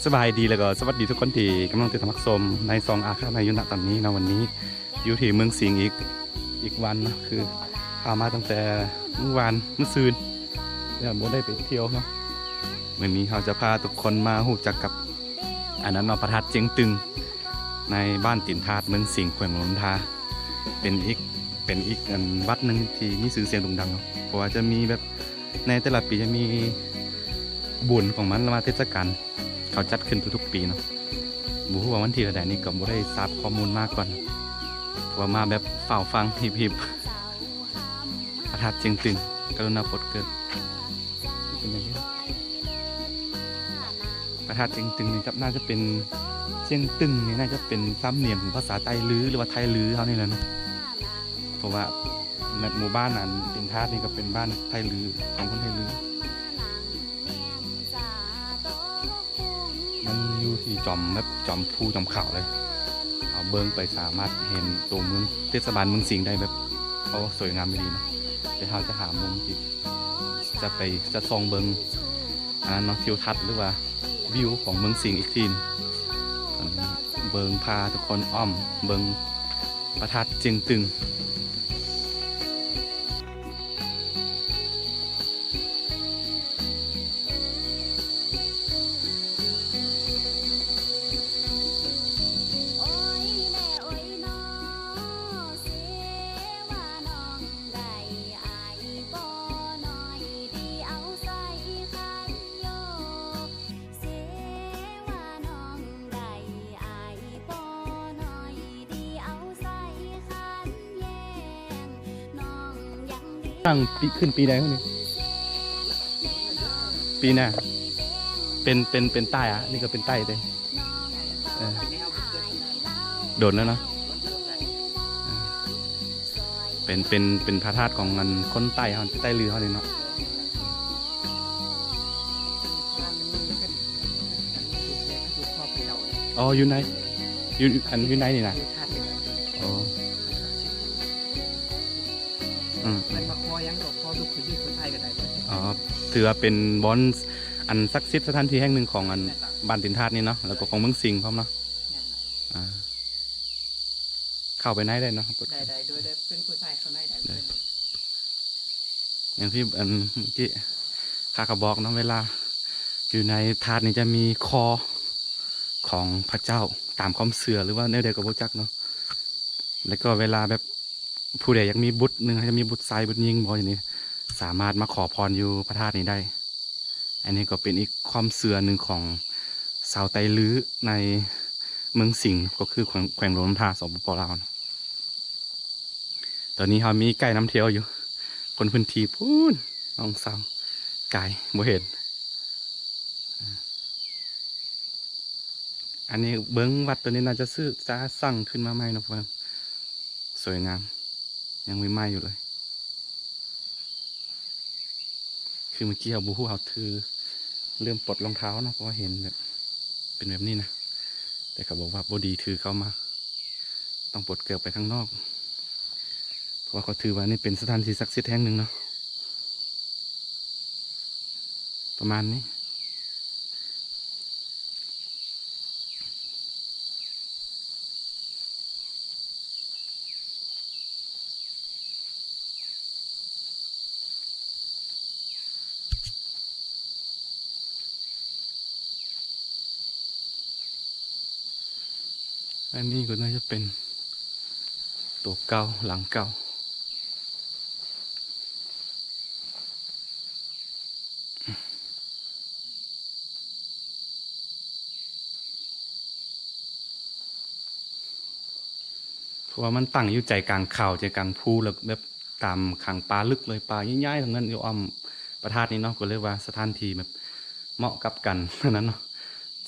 สบายดีแล้วก็สวัสดีทุกคนที่กำลังติดตามรับชมในซองอาคาในยุนตอนนี้นะวันนี้อยู่ที่เมืองสิงห์อีกวันนะคือพามาตั้งแต่เมื่อวานเมื่อซืนเนี่ยโมได้ไปเที่ยวเนาะวันนี้เราจะพาทุกคนมาหูจักกับอันนั้นเนาะพระธาตุเจียงตึงในบ้านตินธาตุเมืองสิงห์แขวงหลวงทาเป็นอีกอันวัดหนึ่งที่มีชื่อเสียงโด่งดังเนาะเพราะว่าจะมีแบบในแต่ละปีจะมีบุญของมันมาเทศกาลเขาจัดขึ้นทุกๆปีเนาะบูฮู้ว่าวันที่ระดับนี้ก็บ่ได้ทราบข้อมูลมากก่อนเพราะว่ามาแบบเฝ้าฟังฮิบพระธาตุเจียงตึงกรุณาโปรดเกิดเป็นอย่างนี้พระธาตุเจียงตึงนี่น่าจะเป็นเจียงตึงนี่น่าจะเป็นซ้ำเนียงของภาษาไต้ลื้อหรือว่าไทยลื้อเขานี่แหละเนาะเพราะว่าหมู่บ้านนั้นตินธาตุนี่ก็เป็นบ้านไทยลื้อของคนไทยลื้อมันอยู่ที่จอมแบบจอมภูจอมเขาเลยเอาเบิ้งไปสามารถเห็นตัวเมืองเทศบาลเมืองสิงห์ได้แบบเขาสวยงามไม่ดีเนาะเดี๋ยวเราจะหามุมที่จะส่องเบิ้งเนาะทิวทัศน์หรือว่าวิวของเมืองสิงห์อีกทีเบิ้งพาทุกคนอ้อมเบิ้งพระธาตุเจียงตึงตั้งปีขึ้นปีใดวะนี่ปีหน้าเป็นใต้อะนี่ก็เป็นใต้เลยโดดแล้วเนาะเป็นพระธาตุของมันคนใต้เขาใต้ลือเขาเลยเนาะอ๋ออยู่ไหนอยู่ไหนนี่นะอ๋อมันมาคอยังดอกคอลูกคือที่คนไทยกันได้อ๋อถือว่าเป็นบอนอันศักดิ์สิทธิ์สถานที่แห่งหนึ่งของอันบ้านตินธาตุนี่เนาะแล้วก็ของเมืองสิงห์พร้อมเนาะเข้าไปไหนได้เนาะได้โดยได้เป็นผู้ชายเขาได้อย่างที่อันที่ข้าก็บอกเนาะเวลาอยู่ในธาตุนี่จะมีคอของพระเจ้าตามความเชื่อหรือว่าแนวเดียวกับพระจักเนาะแล้วก็เวลาแบบผู้ใดอยากมีบุตรหนึ่งจะมีบุตรชายบุตรหญิงบอกอย่างนี้สามารถมาขอพรอยู่พระธาตุนี้ได้อันนี้ก็เป็นอีกความเชื่อหนึ่งของชาวไตลื้อในเมืองสิงห์ก็คือแขวงหลวงทาสปป.ลาวตอนนี้เขามีไก่น้ำเที่ยวอยู่คนพื้นที่พูนน้องสาวไก่บ่เห็นอันนี้เบิ้งวัดตัวนี้น่าจะซื้อจะสั่งขึ้นมาใหม่นะเพื่อนสวยงามยังไม่ไหม้อยู่เลยคือเมื่อกี้เอาบูฮู้เขาถือเริ่มปลดรองเท้านะเพราะว่าเห็นแบบเป็นแบบนี้นะแต่เขาบอกว่าบดีถือเข้ามาต้องปลดเกือบไปข้างนอกเพราะว่าเขาถือว่านี่เป็นสถานที่ศักดิ์สิทธิ์แห่งหนึ่งเนาะประมาณนี้อันนี้ก็น่าจะเป็นตัวเก่าหลังเก่าเพราะว่ามันตั้งอยู่ใจกลางเขาใจกลางภูแล้วแบบตามขังปลาลึกเลยปลาใหญ่ๆทั้งนั้นอยู่อ้อมพระธาตุนี้เนาะก็เรียกว่าสถานที่แบบเหมาะกับกันนั้นเนาะ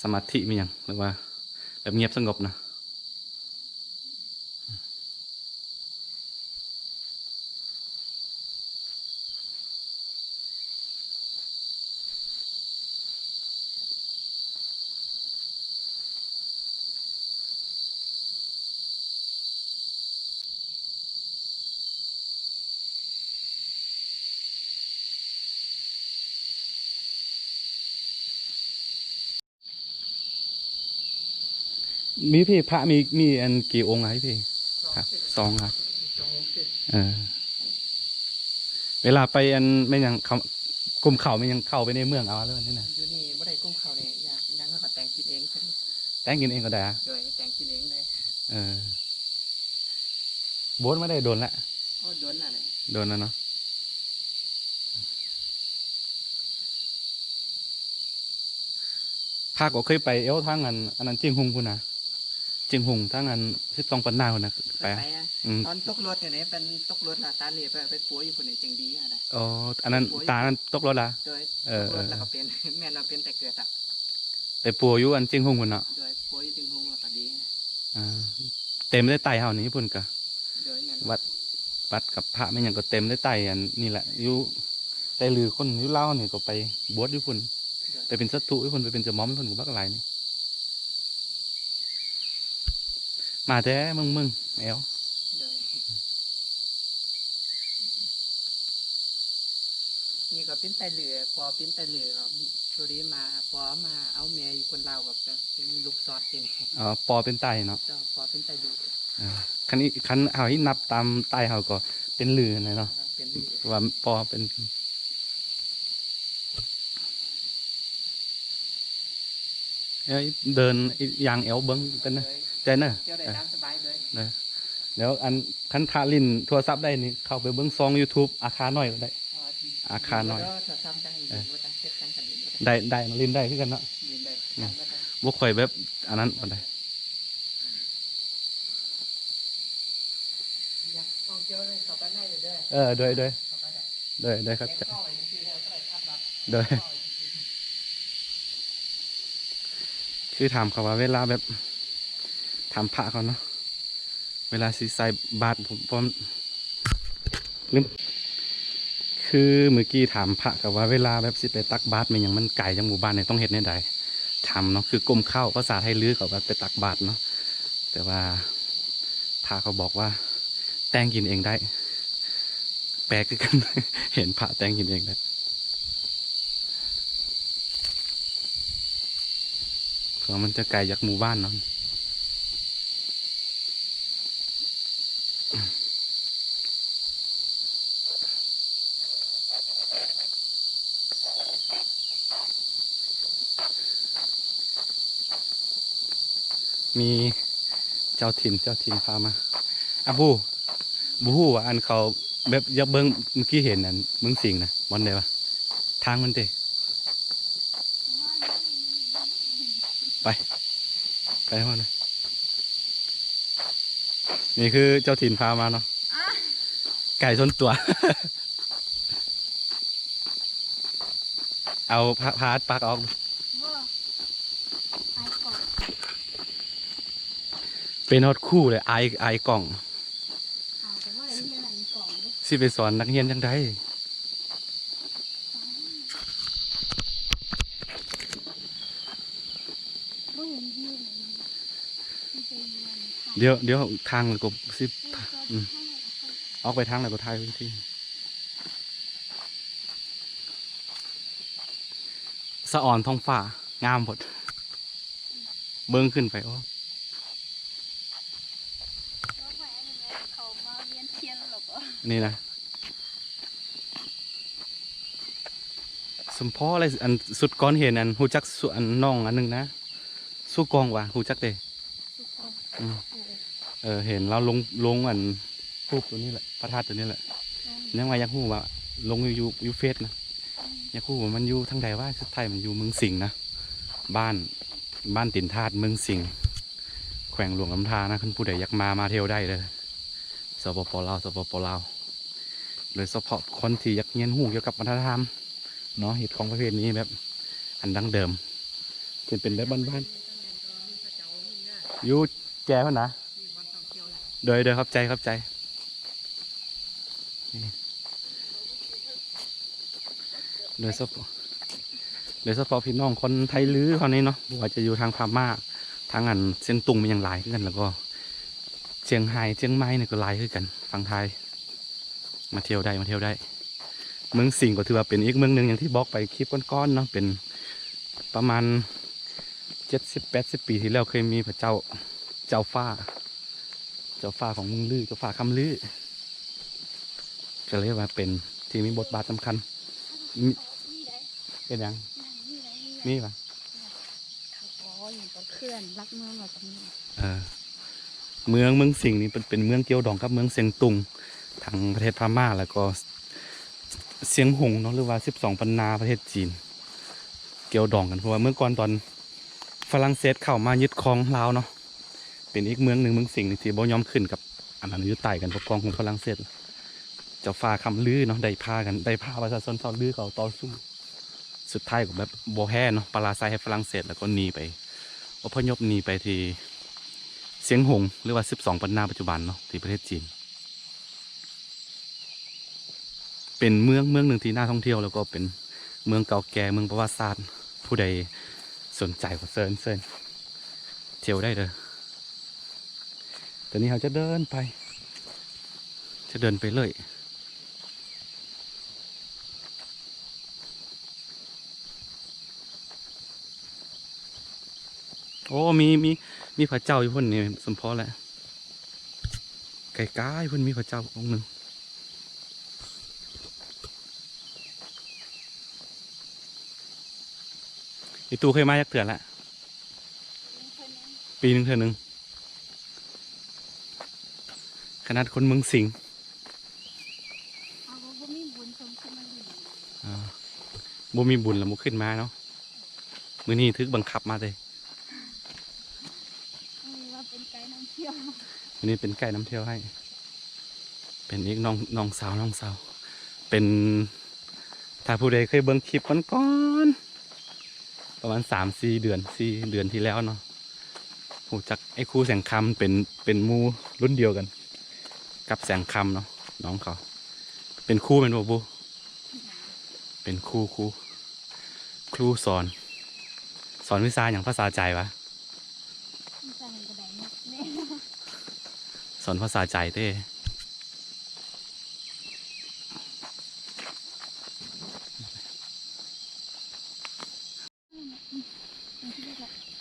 สมาธิมีอย่างหรือว่าแบบเงียบสงบนะ มีพี่พระมีอันกี่องค์อะพี่ครับสองครับ สองสิบ เออเวลาไปอันไม่ยังเขากลุ่มเขาไม่ยังเข้าไปในเมืองเอาแล้วนี่นะ อยู่นี่บ่ได้กุ้มเขาเนี่ยอยากยังก็แต่งกินเองใช่ไหม แต่งกินเองก็ได้อะ โดยแต่งกินเองเลย เออโบ๊ทไม่ได้โดนละ โอ้โดนอะไร โดนแล้วเนาะภาคก็เคยไปเอวทางอันนั้นจิงฮุงคุณนะจิงฮุงทางอันที่ต้องปันหน้าคุณนะไป ไป อะ อ่ะ อืม ตอนตกรถเนี่ยเป็นตกรถละตาเหลียไปปัวอยู่คนนี้จริงดีอ่ะนะ อ๋ออันนั้นตานั้นตกรถละ โดย เออ ตกรถ เออ แล้วก็เป็น แม่นเราเป็นแต่เกิดอ่ะ ไปปัวอยู่อันจิงฮุงคุณเนาะ โดยปัวอยู่จึงหงแล้วก็ดี อ่าเต็มได้ไต่เฮานี้พุ่นกะ โดยแม่น วัดกับพระไม่ยังก็เต็มได้ไต่อันนี่แหละอยู่แต่ลือคนอยู่เล่าวนี่ก็ไปบวชอยู่พุ่น ไปเป็นสัตว์อยู่พุ่นไปเป็นเจ้าหม้อมอยู่พุ่นกับบักหลายนี่มาแต่มึงแอว โดยนี่ก็เป็นแต่เหลือพอเป็นแต่เหลือครับตัวนี้มาพอมาเอาเมียอยู่คนเรากับเป็นลูกซอสทีนี่ อ๋อปอเป็นไต่เนาะ ก็พอเป็นแต่เหลือ คันนี้คันเอาที่นับตามไต่เฮาก็เป็นลือนะเนาะ เป็นเหลือ ว่าปอเป็นเอ้ยเดินไอ้ยางแอวเบิ้งกันนะ เลย ใจเนอะ เที่ยวได้น้ำสบายเลย เดี๋ยวอันคันทาลินโทรศัพท์ได้นี่เข้าไปเบิ้งซอง YouTube อาคาน้อยก็ได้ อาคารหน่อย ก็จะทำจังดีว่าจะเช็ดกันกันดีว่าจะ ได้มาลินได้คือกันเนาะ ยืนได้กันว่าจะ บ่ค่อยแบบอันนั้นปานใด อยากท่องเที่ยวเลยเข้าไปได้เลยด้วย โดย เข้าไปได้ ครับ เลี้ยงข้าวไว้ที่เดียวก็ได้ครับรับ โดยคือถามเขาว่าเวลาแบบถามพระเขาเนาะเวลาสิใส่บาตรผมลืมคือเมื่อกี้ถามพระกับว่าเวลาแบบสิไปตักบาตรมันอย่างมันไก่จากหมู่บ้านเนี่ยต้องเฮ็ดในใดทำเนาะคือกลมข้าวภาษาไทยลือเขาว่าไปตักบาตรเนาะแต่ว่าพระเขาบอกว่า แต่งกินเองได้ แปลกคือกัน เห็นพระแต่งกินเองได้เพราะมันจะไกลจากหมู่บ้านเนาะมีเจ้าถิ่นพามาอะบูฮู้ว่าอันเขาแบบอยักเบิ้งเมื่อกี้เห็นอันเมืองสิงห์นะวันไหนวะทางมันเตไปให้มันนะนี่คือเจ้าถิ่นพามาเนาะไก่ชนตัว เอาพาดปากออก ว่าไอ้ก่อน เป็นฮอดคู่เลยไอกล่อง เอาแต่ว่าอะไรที่อะไรกล่องเนี่ย สิไปสอนนักเรียนจังได บ่เห็นยืนเลยมันเป็นวันถ่าย เดี๋ยวทางมันก็สิ แล้วก็ อืม ให้เราเอา ออกไปทางไหนก็ทายพื้นที่สะอ่อนท้องฟ้างามหมดเบิ้งขึ้นไปโอ้ แล้วแหวนอย่างเงี้ยเขามาเวียนเทียนหรอกเหรอ นี่นะสมพออะไรอันสุดก้อนเห็นอันหูจักสุอันน้องอันหนึงนะสู้กองว่ะหูจักเด้ สุกคน อืม เออ เห็นเราลงอันรูปตัวนี้แหละพระธาตุตัวนี้แหละ น้อง ยังว่าอยักหูว่าลงอยู่เฟซนะอยักหูว่ามันอยู่ทางใดว่าสุดท้ายมันอยู่เมืองสิงห์นะบ้านตินธาตุเมืองสิงห์แขวงหลวงลำธารนะคุณผู้ใดอยากมาเที่ยวได้เลยสปปลาวโดยเฉพาะคนที่อยากเรียนรู้เกี่ยวกับวัฒนธรรมเนาะเหตุของประเภทนี้แบบอันดั้งเดิมเป็นแบบบ้านๆอยู่แก่พะนะโดยครับใจนี่โดยเฉพาะพี่น้องคนไทยลื้อเขานี้เนาะบ่ว่าจะอยู่ทางพม่าทางอันเส้นตุงมันยังหลายขึ้นกัน แล้วก็เชียงไฮ้เชียงใหม่เนี่ยก็หลายขึ้นกันฝั่งไทยมาเที่ยวได้เมืองสิงห์ก็ถือว่าเป็นอีกเมืองหนึ่งอย่างที่บอกไปคลิปก้อนๆเนาะเป็นประมาณ70-80 ปีที่แล้วเคยมีพระเจ้า เจ้าฟ้า เจ้าฟ้าของเมืองลือเจ้าฟ้าคำลือก็เรียกว่าเป็นที่มีบทบาทสำคัญมีเป็นหยังนี่ปะ เขาก็อย่างก็เคลื่อนรักเมืองเราตรงนี้ เมืองสิงห์นี่เป็นเมืองเกี่ยวดองกับเมืองเซียงตุงทางประเทศพม่าแล้วก็เซียงหงเนาะหรือว่า12ปันนาประเทศจีน เกี่ยวดองกันเพราะว่าเมื่อก่อนตอนฝรั่งเศสเข้ามายึดครองลาวเนาะเป็นอีกเมืองหนึ่งเมืองสิงห์ที่บ่ยอมขึ้นกับอันนั้นอยู่ใต้กันปกครองของฝรั่งเศสเจ้าฟ้าคำลือเนาะได้พาประชาชนชาวลือเขาต่อสู้สุดท้ายก็แบบโบแพ้เนาะปราศัยให้ฝรั่งเศสแล้วก็หนีไปอพยพหนีไปที่เสียงหงหรือว่า12ปันนาปัจจุบันเนาะที่ประเทศจีนเป็นเมืองหนึ่งที่น่าท่องเที่ยวแล้วก็เป็นเมืองเก่าแก่เมืองประวัติศาสตร์ผู้ใดสนใจก็เซิร์นเที่ยวได้เลยตอนนี้เราจะเดินไปเลยโอ้มีพระเจ้าอยู่พุ่นนี่สมพอแหละไกลๆพุ่นมีพระเจ้าองค์หนึ่งอีตูเคยมายักเถื่อนละปีหนึ่งเถื่อหนึ่งขนาดคนเมืองสิงห์ เอาก็มีบุญชมขึ้นมาอยู่ บ่มีบุญแล้วมุขึ้นมาเนาะมื้อนี้ทึกบังคับมาเลย ว่าเป็นไกด์นำเที่ยว มื้อนี้เป็นไก่น้ำเที่ยวให้ เป็นอีกน้องสาวเป็นถ้าผู้ใดเคยเบิ่งคลิปก่อนๆประมาณ3-4 เดือนที่แล้วเนาะหูจักไอ้ครูแสงคำเป็นหมู่รุ่นเดียวกัน กับแสงคำเนาะน้องเขา เป็นครูเป็นบ่บูเป็นครูสอนวิชาอย่างภาษาใจวะ ที่จะเห็นกระไดนักแน่ สอนภาษาใจเต้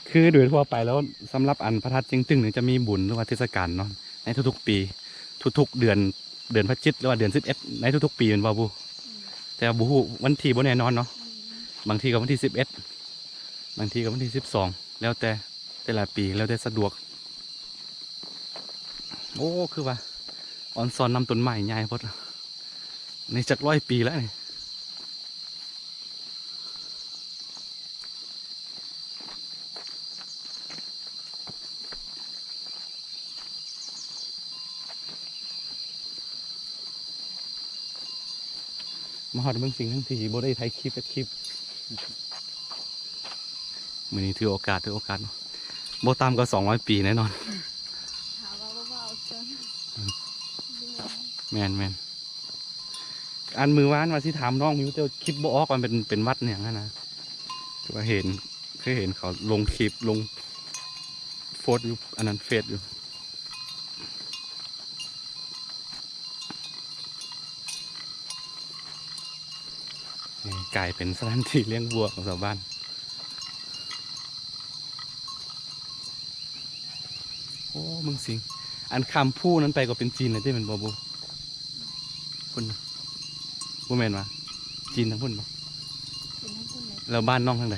คือโดยทั่วไปแล้วสำหรับอันพระธาตุเจียงตึงเนี่ยจะมีบุญหรือว่าเทศกาลเนาะในทุกๆปีทุกๆเดือนพฤศจิกหรือว่าเดือน11ในทุกๆปีเป็นบ่บูแต่ว่าบูฮู้วันที่บ่แน่นอนเนาะบางทีก็วันที่11บางทีก็วันที่12แล้วแต่ละปีแล้วแต่สะดวกโอ้คือว่าออนซอนนำต้นไม้ใหญ่พอดในจัก100 ปีแล้วนี่มาหอดเมืองสิงห์ทั้งทีบ่ได้ถ่ายคลิปกับคลิปมื้อนี้ถือโอกาสเนาะบ่ตามก็200 ปีแน่นอน ถามว่าเอาเชิญ แมนอันมือว่านว่าที่ถามน้องมิวเตอคิดบ่ออกมันเป็นวัดเนี่ยนะแต่ว่าเคยเห็นเขาลงคลิปลงโฟสอยู่อันนั้นเฟซอยู่นี่กลายเป็นสถานที่เลี้ยงวัวของชาวบ้านโอ้มึงสิงอันคำพูดนั้นไปก็เป็นจีนเลยที่มันบูพุ่นนะบูแมนวะจีนทั้งพุ่นปะ เป็นทั้งคุณเลย แล้วบ้านน้องทั้งใด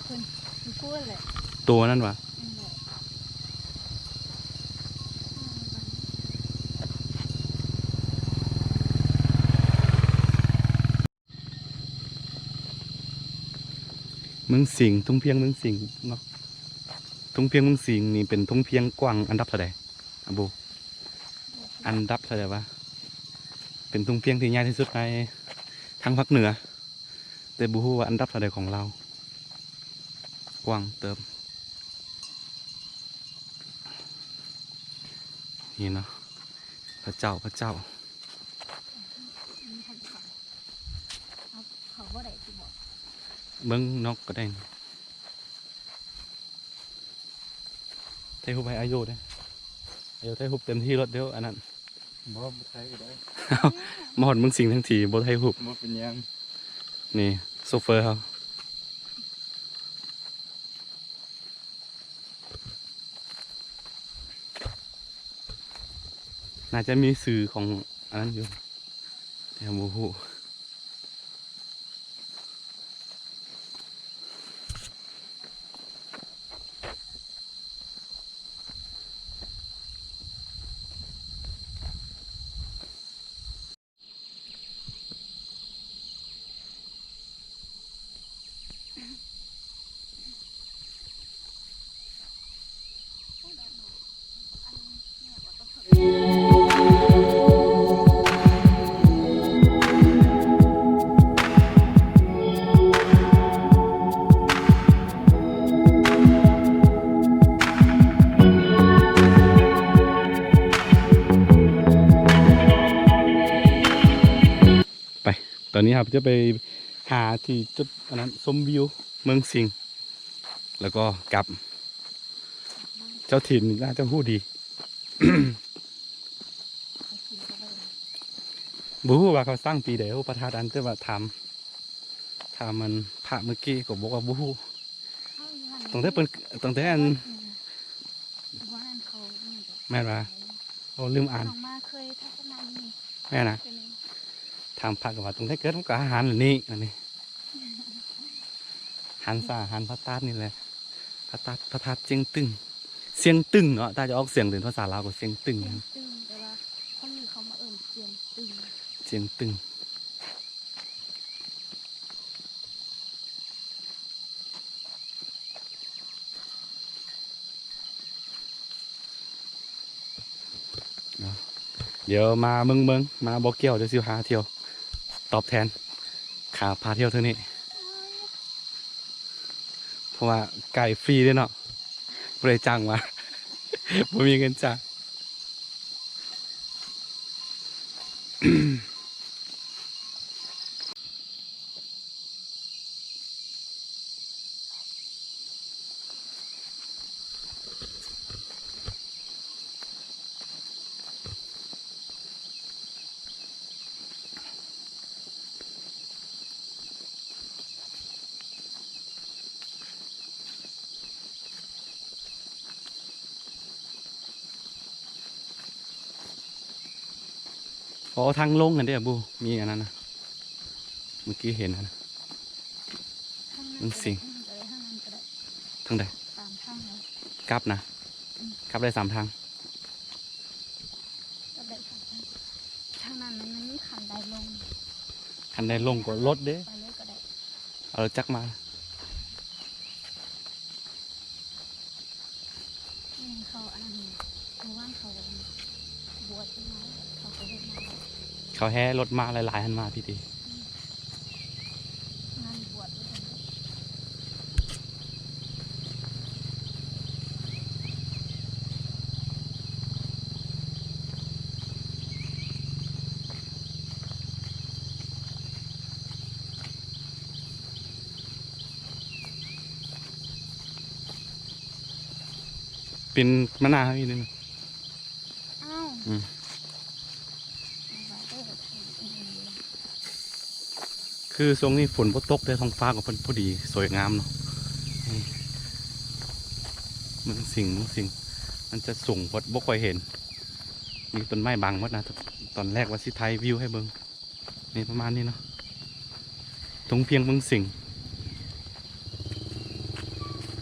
คนพูดเลย ตัวนั้นวะเมืองสิงห์ทุ่งเพียงเมืองสิงห์เนาะทุ่งเพียงเมืองสิงห์นี่เป็นทุ่งเพียงกว้างอันดับเท่าไหร่อะบูอันดับเท่าไหร่วะเป็นทุ่งเพียงที่ใหญ่ที่สุดในทางภาคเหนือแต่บูฮู้ว่าอันดับเท่าไหร่ของเรากว้างเติมนี่เนาะพระเจ้า เขาว่าไหนที่บอก เมืองนกก็ได้ไทยฮุบให้อายุได้อายุไทยฮุบเต็มที่รถเดียวอันนั้น บ่ไทยก็ได้ มาหอดเมืองสิงห์ทั้งทีบไทยฮุบ บ่เป็นหยัง นี่โซเฟอร์เขา น่าจะมีสื่อของอันนั้นอยู่แต่โมโหไปตอนนี้ครับจะไปหาที่จุดอันนั้นชมวิวเมืองสิงห์แล้วก็กลับเจ้าถิ่นน่าจะพูดดี บูฮู้ว่าเขาสร้างปีเดียวประธานอันแต่ว่าทำมันพระเมื่อกี้ก็บอกว่าบูฮู้ตั้งแต่อันแม่นว่าเราลืมอ่าน น้องมาเคยทัศนานี่ แม่นะ เป็นไง ทำพระกับว่าตั้งแต่เกิดมันก็อาหารเหล่านี้อันนี้หันซาหันพระธาตุนี่แหละพระธาตุเสียงตึงเสียงตึงเนาะถ้าจะออกเสียงเป็นภาษาลาวก็เสียงตึง เสียงตึงแต่ว่าคนอื่นเขามาเอิ่นเสียงตึง เสียงตึงเดี๋ยวมาเมืองมาบ่อเกี่ยวเดี๋ยวสิพาเที่ยวตอบแทนขาพาเที่ยวเท่านี้เพราะว่าไก่ฟรีด้วยเนาะบริจังมา บ่มีเงินจ้าง อ๋อทางลงกันเด้อบูมีอันนั้นนะเมื่อกี้เห็นนะ ข้าง มันสิง ข้างนั้นก็ได้ ทางใด ตามข้างเลย กลับนะกลับได้3 ทาง ก็ได้สามทางทางนั้นมันมีขันไดลง คันใดลงก็รถเด้ ไปเลยก็ได้ เอารถจักรมา นี่เขาอันนั้นเพราะว่าเขาบวชที่มาเขาก็เฮ็ดมาแล้ว เขาแห่รถมาหลายๆหันมาพี่ดี งานบวชด้วยกัน เป็นมะนาวอีกนึง อ้าว อืม เอาไว้เด้อทำเองเลย คือช่วงนี้ฝนบ่ตกแต่ท้องฟ้าก็พอดีสวยงามเนาะนี่เมืองสิงห์มันจะสูงบ่ค่อยเห็น มีต้นไม้บังหมดนะตอนแรกว่าสิไทยวิวให้เบิ่งนี่ประมาณนี้เนาะตรงเพียงเมืองสิงห์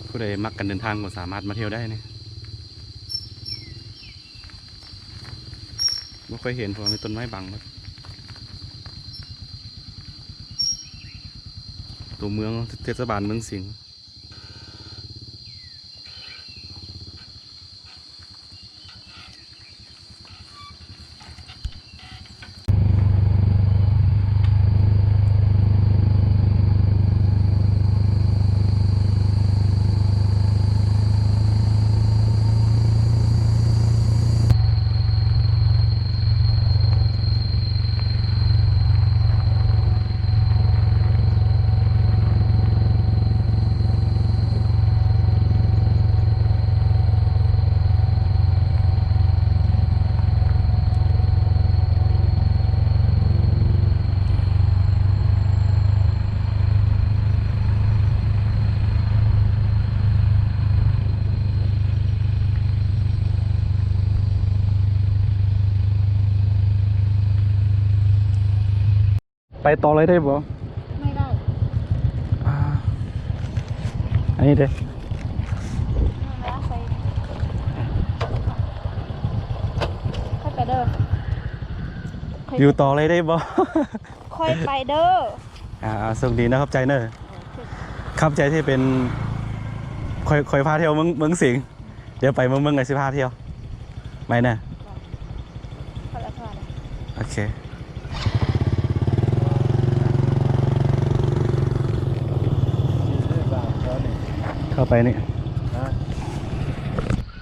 ผู้ใดมักกันเดินทางก็สามารถมาเที่ยวได้เนี่ยบ่ค่อยเห็นเพราะว่ามีต้นไม้บังหมดตัวเมืองเทศบาลเมืองสิงห์ ไปต่อเลยได้บ่ ไม่ได้ อ่าอันนี้เด้ ไม่ได้ใส่ค่อยไปเด้อค่อย อยู่ต่อเลยได้บ่ ค่อยไปเด้อ โชคดีนะครับใจเนอร์ครับใจที่เป็นคอยพาเที่ยวเมืองสิงห์เดี๋ยวไปเมืองไงสิพาเที่ยวไม่แน่ คนละทอด โอเคเข้าไปนี่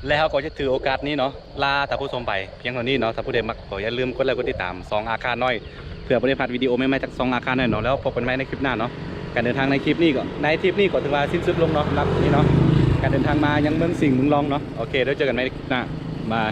แล้วก็จะถือโอกาสนี้เนาะลาท่านผู้ชมไปเพียงเท่านี้เนาะถ้าผู้ใดมักก็อย่าลืมกดไลค์กดติดตาม2อาคารน้อยเพื่อบ่ได้พลาดวิดีโอใหม่ๆจาก2อาคารน้อยเนาะแล้วพบกันใหม่ในคลิปหน้าเนาะการเดินทางในคลิปนี้ก็ถือว่าสิ้นสุดลงเนาะรับนี่เนาะการเดินทางมายังเมืองสิงห์เมืองรองเนาะโอเคเดี๋ยวเจอกันใหม่ในคลิปหน้าบาย